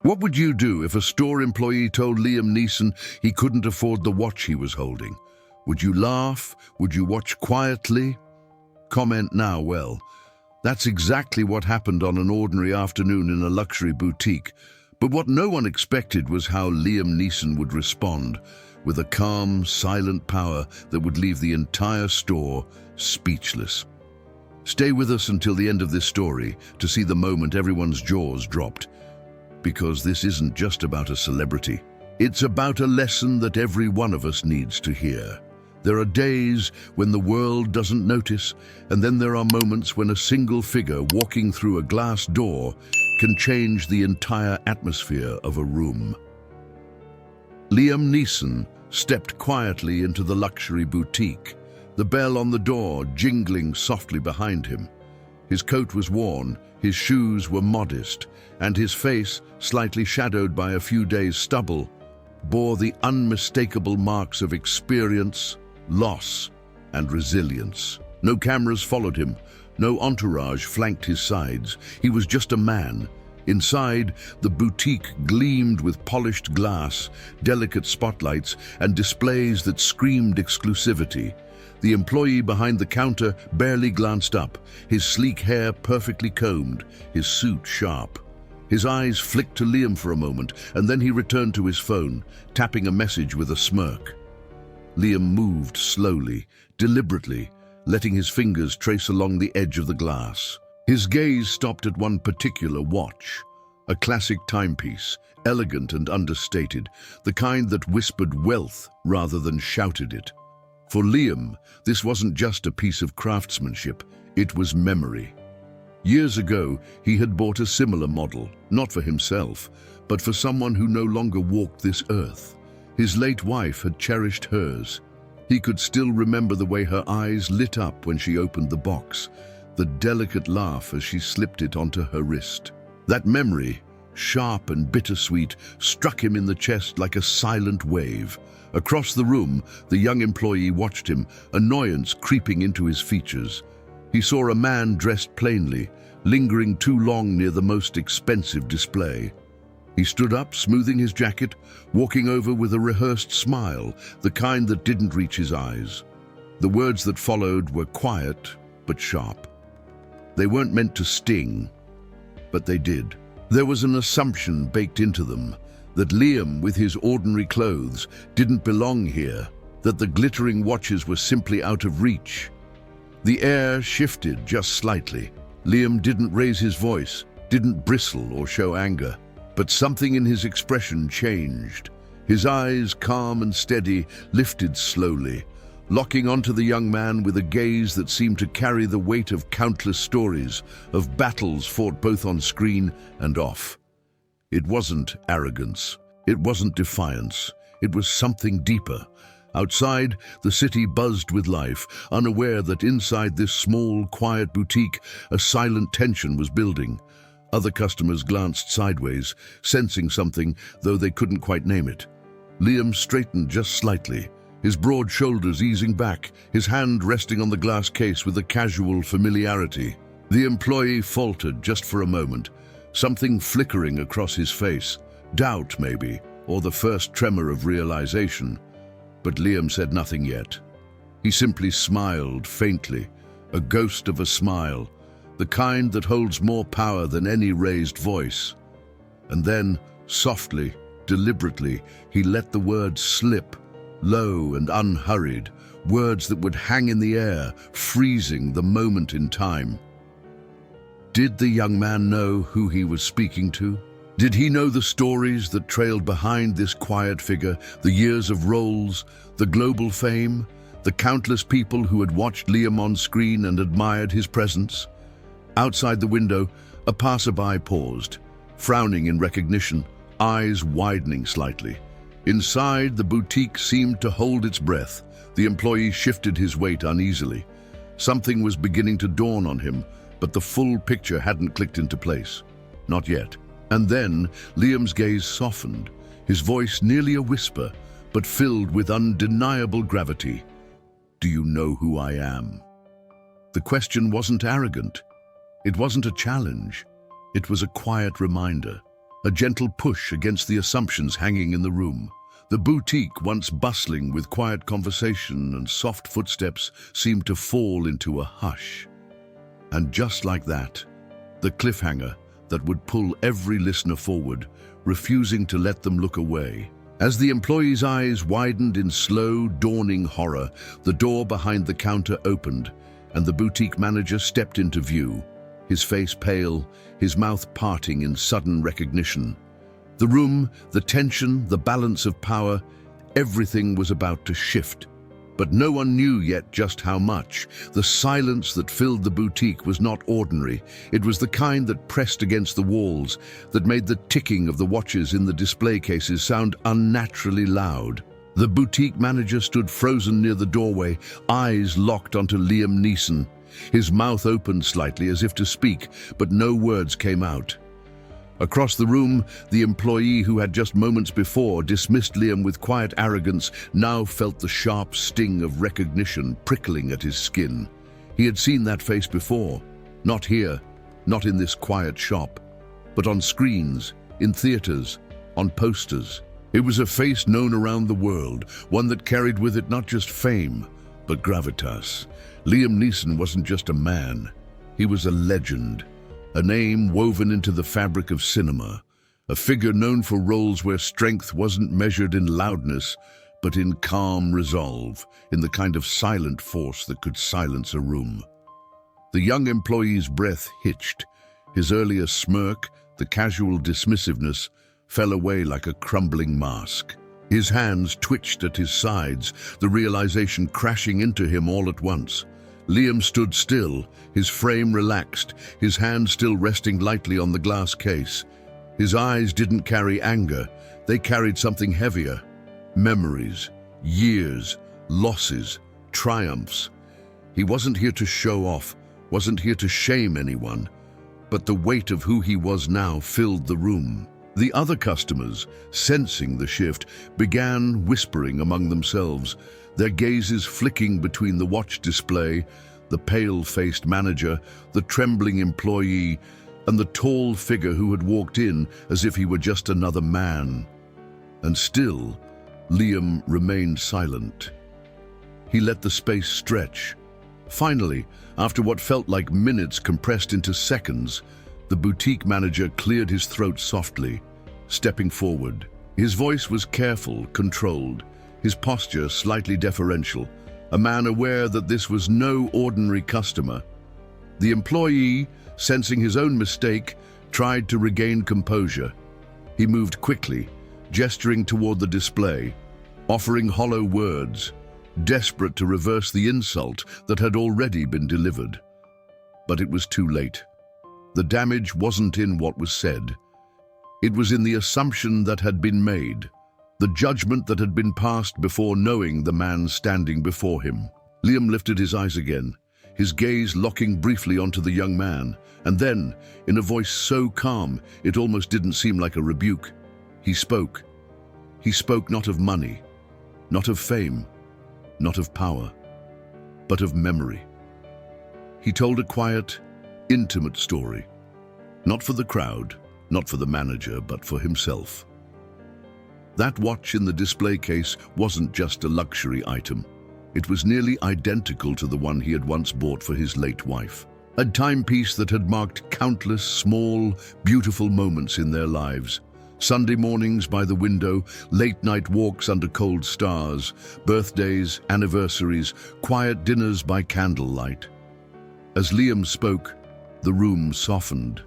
What would you do if a store employee told Liam Neeson he couldn't afford the watch he was holding? Would you laugh? Would you watch quietly? Comment now. Well, that's exactly what happened on an ordinary afternoon in a luxury boutique. But what no one expected was how Liam Neeson would respond, with a calm, silent power that would leave the entire store speechless. Stay with us until the end of this story to see the moment everyone's jaws dropped. Because this isn't just about a celebrity. It's about a lesson that every one of us needs to hear. There are days when the world doesn't notice, and then there are moments when a single figure walking through a glass door can change the entire atmosphere of a room. Liam Neeson stepped quietly into the luxury boutique, the bell on the door jingling softly behind him. His coat was worn, his shoes were modest, and his face, slightly shadowed by a few days' stubble, bore the unmistakable marks of experience, loss, and resilience. No cameras followed him, no entourage flanked his sides. He was just a man. Inside, the boutique gleamed with polished glass, delicate spotlights, and displays that screamed exclusivity. The employee behind the counter barely glanced up, his sleek hair perfectly combed, his suit sharp. His eyes flicked to Liam for a moment, and then he returned to his phone, tapping a message with a smirk. Liam moved slowly, deliberately, letting his fingers trace along the edge of the glass. His gaze stopped at one particular watch, a classic timepiece, elegant and understated, the kind that whispered wealth rather than shouted it. For Liam, this wasn't just a piece of craftsmanship, it was memory. Years ago, he had bought a similar model, not for himself, but for someone who no longer walked this earth. His late wife had cherished hers. He could still remember the way her eyes lit up when she opened the box, the delicate laugh as she slipped it onto her wrist. That memory, sharp and bittersweet, struck him in the chest like a silent wave. Across the room, the young employee watched him, annoyance creeping into his features. He saw a man dressed plainly, lingering too long near the most expensive display. He stood up, smoothing his jacket, walking over with a rehearsed smile, the kind that didn't reach his eyes. The words that followed were quiet but sharp. They weren't meant to sting, but they did. There was an assumption baked into them, that Liam, with his ordinary clothes, didn't belong here, that the glittering watches were simply out of reach. The air shifted just slightly. Liam didn't raise his voice, didn't bristle or show anger, but something in his expression changed. His eyes, calm and steady, lifted slowly, locking onto the young man with a gaze that seemed to carry the weight of countless stories, of battles fought both on screen and off. It wasn't arrogance, it wasn't defiance, it was something deeper. Outside, the city buzzed with life, unaware that inside this small, quiet boutique, a silent tension was building. Other customers glanced sideways, sensing something, though they couldn't quite name it. Liam straightened just slightly, his broad shoulders easing back, his hand resting on the glass case with a casual familiarity. The employee faltered just for a moment, something flickering across his face, doubt maybe, or the first tremor of realization. But Liam said nothing yet. He simply smiled faintly, a ghost of a smile, the kind that holds more power than any raised voice. And then, softly, deliberately, he let the words slip, low and unhurried, words that would hang in the air, freezing the moment in time. Did the young man know who he was speaking to? Did he know the stories that trailed behind this quiet figure, the years of roles, the global fame, the countless people who had watched Liam on screen and admired his presence? Outside the window, a passerby paused, frowning in recognition, eyes widening slightly. Inside, the boutique seemed to hold its breath. The employee shifted his weight uneasily. Something was beginning to dawn on him, but the full picture hadn't clicked into place. Not yet. And then Liam's gaze softened, his voice nearly a whisper, but filled with undeniable gravity. Do you know who I am? The question wasn't arrogant. It wasn't a challenge. It was a quiet reminder. a gentle push against the assumptions hanging in the room. The boutique, once bustling with quiet conversation and soft footsteps, seemed to fall into a hush. And just like that, the cliffhanger that would pull every listener forward, refusing to let them look away. As the employee's eyes widened in slow, dawning horror, the door behind the counter opened, and the boutique manager stepped into view, his face pale, his mouth parting in sudden recognition. The room, the tension, the balance of power, everything was about to shift. But no one knew yet just how much. The silence that filled the boutique was not ordinary. It was the kind that pressed against the walls, that made the ticking of the watches in the display cases sound unnaturally loud. The boutique manager stood frozen near the doorway, eyes locked onto Liam Neeson. His mouth opened slightly as if to speak, but no words came out. Across the room, the employee who had just moments before dismissed Liam with quiet arrogance now felt the sharp sting of recognition prickling at his skin. He had seen that face before, not here, not in this quiet shop, but on screens, in theaters, on posters. It was a face known around the world, one that carried with it not just fame, but gravitas. Liam Neeson wasn't just a man, he was a legend. A name woven into the fabric of cinema, a figure known for roles where strength wasn't measured in loudness, but in calm resolve, in the kind of silent force that could silence a room. The young employee's breath hitched. His earlier smirk, the casual dismissiveness, fell away like a crumbling mask. His hands twitched at his sides, the realization crashing into him all at once. Liam stood still, his frame relaxed, his hand still resting lightly on the glass case. His eyes didn't carry anger, they carried something heavier. Memories, years, losses, triumphs. He wasn't here to show off, wasn't here to shame anyone, but the weight of who he was now filled the room. The other customers, sensing the shift, began whispering among themselves, their gazes flicking between the watch display, the pale-faced manager, the trembling employee, and the tall figure who had walked in as if he were just another man. And still, Liam remained silent. He let the space stretch. Finally, after what felt like minutes compressed into seconds, the boutique manager cleared his throat softly, stepping forward. His voice was careful, controlled, his posture slightly deferential, a man aware that this was no ordinary customer. The employee, sensing his own mistake, tried to regain composure. He moved quickly, gesturing toward the display, offering hollow words, desperate to reverse the insult that had already been delivered. But it was too late. The damage wasn't in what was said. It was in the assumption that had been made, the judgment that had been passed before knowing the man standing before him. Liam lifted his eyes again, his gaze locking briefly onto the young man, and then, in a voice so calm it almost didn't seem like a rebuke, he spoke. He spoke not of money, not of fame, not of power, but of memory. He told a quiet, intimate story, not for the crowd, not for the manager, but for himself. That watch in the display case wasn't just a luxury item. It was nearly identical to the one he had once bought for his late wife. A timepiece that had marked countless small, beautiful moments in their lives. Sunday mornings by the window, late-night walks under cold stars, birthdays, anniversaries, quiet dinners by candlelight. As Liam spoke, the room softened.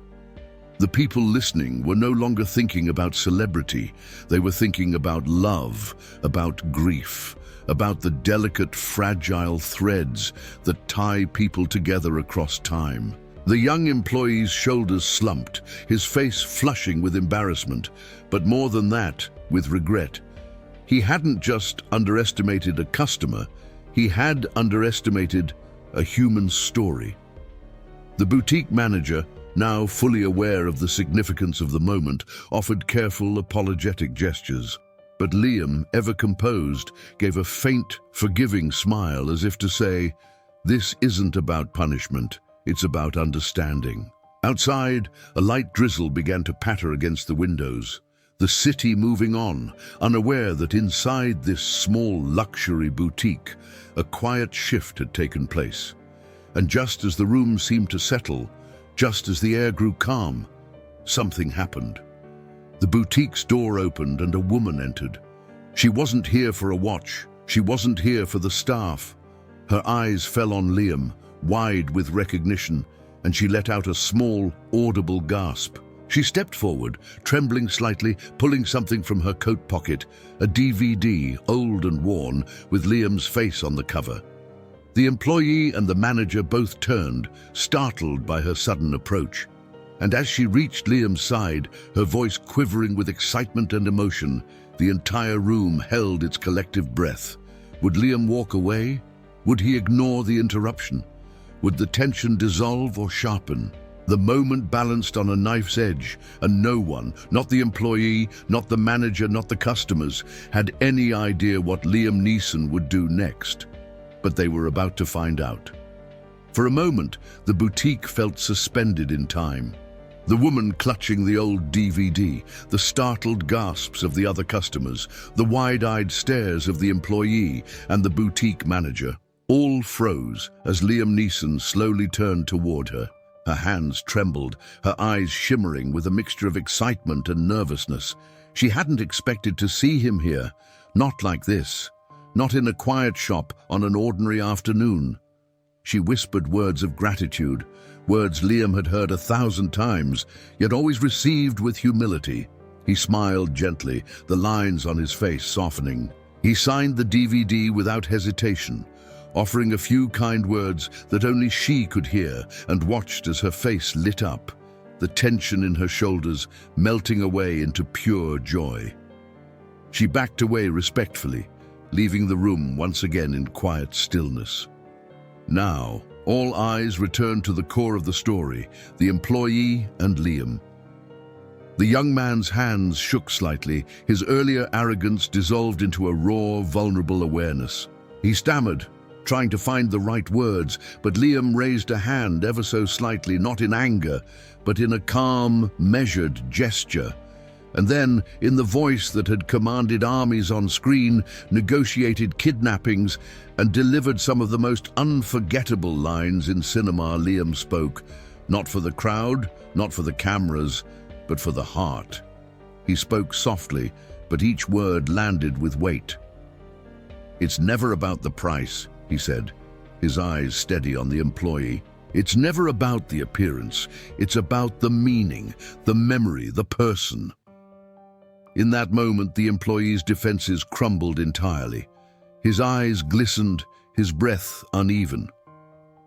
The people listening were no longer thinking about celebrity. They were thinking about love, about grief, about the delicate, fragile threads that tie people together across time. The young employee's shoulders slumped, his face flushing with embarrassment, but more than that, with regret. He hadn't just underestimated a customer, he had underestimated a human story. The boutique manager, now fully aware of the significance of the moment, offered careful, apologetic gestures. But Liam, ever composed, gave a faint, forgiving smile as if to say, "This isn't about punishment, it's about understanding." Outside, a light drizzle began to patter against the windows. The city moving on, unaware that inside this small luxury boutique, a quiet shift had taken place. And just as the room seemed to settle, just as the air grew calm, something happened. The boutique's door opened and a woman entered. She wasn't here for a watch. She wasn't here for the staff. Her eyes fell on Liam, wide with recognition, and she let out a small, audible gasp. She stepped forward, trembling slightly, pulling something from her coat pocket, a DVD, old and worn, with Liam's face on the cover. The employee and the manager both turned, startled by her sudden approach. And as she reached Liam's side, her voice quivering with excitement and emotion, the entire room held its collective breath. Would Liam walk away? Would he ignore the interruption? Would the tension dissolve or sharpen? The moment balanced on a knife's edge, and no one, not the employee, not the manager, not the customers, had any idea what Liam Neeson would do next. But they were about to find out. For a moment, the boutique felt suspended in time. The woman clutching the old DVD, the startled gasps of the other customers, the wide-eyed stares of the employee and the boutique manager, all froze as Liam Neeson slowly turned toward her. Her hands trembled, her eyes shimmering with a mixture of excitement and nervousness. She hadn't expected to see him here, not like this, not in a quiet shop on an ordinary afternoon. She whispered words of gratitude, words Liam had heard 1,000 times, yet always received with humility. He smiled gently, the lines on his face softening. He signed the DVD without hesitation, offering a few kind words that only she could hear, and watched as her face lit up, the tension in her shoulders melting away into pure joy. She backed away respectfully, leaving the room once again in quiet stillness. Now, all eyes returned to the core of the story, the employee and Liam. The young man's hands shook slightly, his earlier arrogance dissolved into a raw, vulnerable awareness. He stammered, trying to find the right words, but Liam raised a hand ever so slightly, not in anger, but in a calm, measured gesture. And then, in the voice that had commanded armies on screen, negotiated kidnappings, and delivered some of the most unforgettable lines in cinema, Liam spoke, not for the crowd, not for the cameras, but for the heart. He spoke softly, but each word landed with weight. "It's never about the price," he said, his eyes steady on the employee. "It's never about the appearance. It's about the meaning, the memory, the person." In that moment, the employee's defenses crumbled entirely. His eyes glistened, his breath uneven.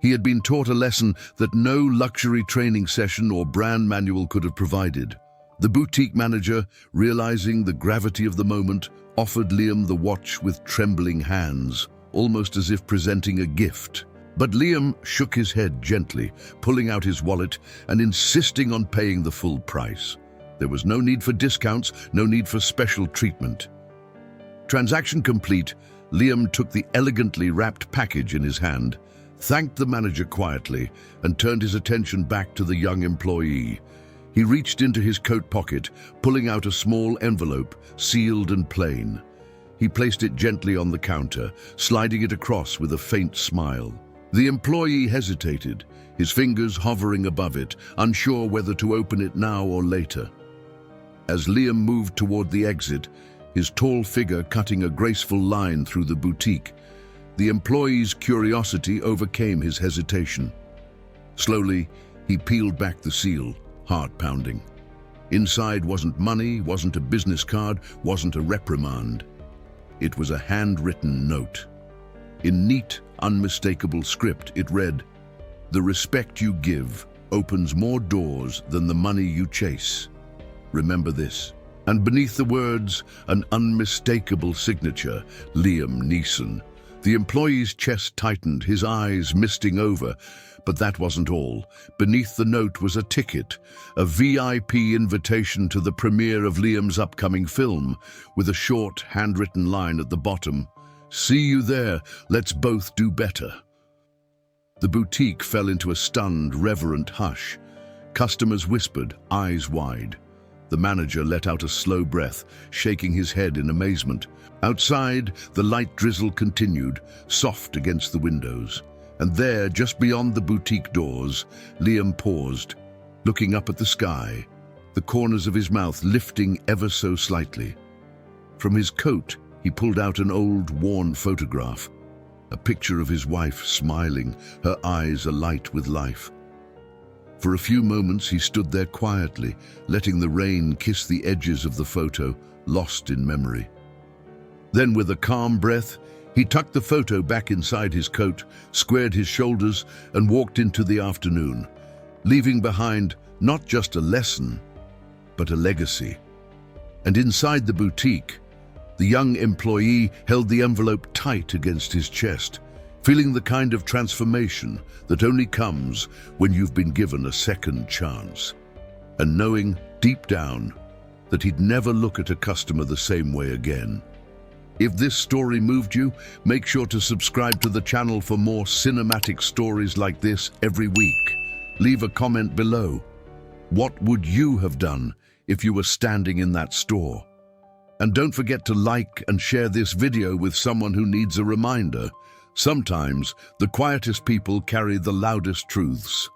He had been taught a lesson that no luxury training session or brand manual could have provided. The boutique manager, realizing the gravity of the moment, offered Liam the watch with trembling hands, almost as if presenting a gift. But Liam shook his head gently, pulling out his wallet and insisting on paying the full price. There was no need for discounts, no need for special treatment. Transaction complete, Liam took the elegantly wrapped package in his hand, thanked the manager quietly, and turned his attention back to the young employee. He reached into his coat pocket, pulling out a small envelope, sealed and plain. He placed it gently on the counter, sliding it across with a faint smile. The employee hesitated, his fingers hovering above it, unsure whether to open it now or later. As Liam moved toward the exit, his tall figure cutting a graceful line through the boutique, the employee's curiosity overcame his hesitation. Slowly, he peeled back the seal, heart pounding. Inside wasn't money, wasn't a business card, wasn't a reprimand. It was a handwritten note. In neat, unmistakable script, it read, "The respect you give opens more doors than the money you chase. Remember this." And beneath the words, an unmistakable signature, Liam Neeson. The employee's chest tightened, his eyes misting over. But that wasn't all. Beneath the note was a ticket, a VIP invitation to the premiere of Liam's upcoming film, with a short, handwritten line at the bottom, "See you there, let's both do better." The boutique fell into a stunned, reverent hush. Customers whispered, eyes wide. The manager let out a slow breath, shaking his head in amazement. Outside, the light drizzle continued, soft against the windows. And there, just beyond the boutique doors, Liam paused, looking up at the sky, the corners of his mouth lifting ever so slightly. From his coat, he pulled out an old, worn photograph, a picture of his wife smiling, her eyes alight with life. For a few moments he stood there quietly, letting the rain kiss the edges of the photo, lost in memory. Then with a calm breath, he tucked the photo back inside his coat, squared his shoulders, and walked into the afternoon, leaving behind not just a lesson, but a legacy. And inside the boutique, the young employee held the envelope tight against his chest, feeling the kind of transformation that only comes when you've been given a second chance, and knowing deep down that he'd never look at a customer the same way again. If this story moved you, make sure to subscribe to the channel for more cinematic stories like this every week. Leave a comment below. What would you have done if you were standing in that store? And don't forget to like and share this video with someone who needs a reminder. Sometimes the quietest people carry the loudest truths.